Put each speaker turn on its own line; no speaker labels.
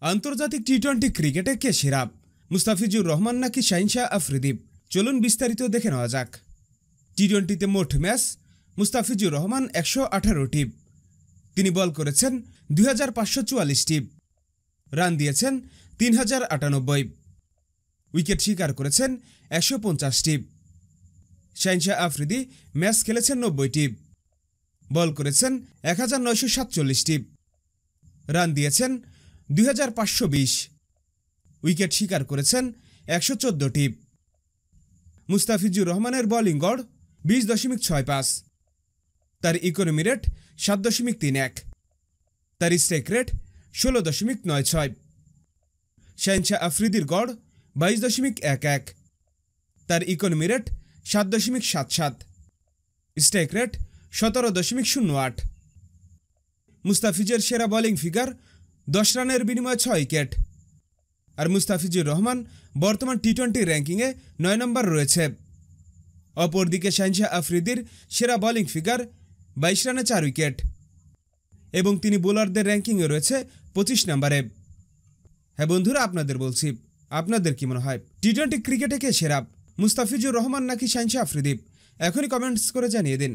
আন্তর্জাতিক টি-20 ক্রিকেটে কে সেরা? মুস্তাফিজুর রহমান নাকি শাহিন শাহ আফ্রিদি? চলুন বিস্তারিত দেখে নেওয়া যাক। টি-20তে মোট ম্যাচ মুস্তাফিজুর রহমান 118টি। তিনি বল করেছেন 2544টি, রান দিয়েছেন 3098, উইকেট শিকার করেছেন 150টি। শাহিন শাহ আফ্রিদি ম্যাচ খেলেছেন 90টি, বল করেছেন 1947টি, রান দিয়েছেন 2520, উইকেট শিকার করেছেন 114টি। মুস্তাফিজুর রহমানের বোলিং গড় 20.65, তার ইকোনমি রেট 7.31, তার স্ট্রাইক রেট 16.96। শাহিন শাহ আফ্রিদির গড় 22.11, তার ইকোনমি রেট 7.77, স্ট্রাইক রেট 17.08। মুস্তাফিজের সেরা বোলিং ফিগার 10 রানের বিনিময়ে 6 উইকেট। আর মুস্তাফিজুর রহমান বর্তমান টি-20 র্যাঙ্কিংয়ে 9 নম্বর রয়েছে। অপরদিকে শাহিন শাহ আফ্রিদির সেরা বোলিং ফিগার 22 রানে 4 উইকেট এবং তিনি বোলারদের র্যাঙ্কিংয়ে রয়েছে 25 নম্বরে। হ্যাঁ বন্ধুরা, আপনাদের বলছি, আপনাদের কি মনে হয় টি-20 ক্রিকেটে কে সেরা, মুস্তাফিজুর রহমান নাকি শাহিন শাহ আফ্রিদি? এখনই কমেন্টস করে জানিয়ে দিন।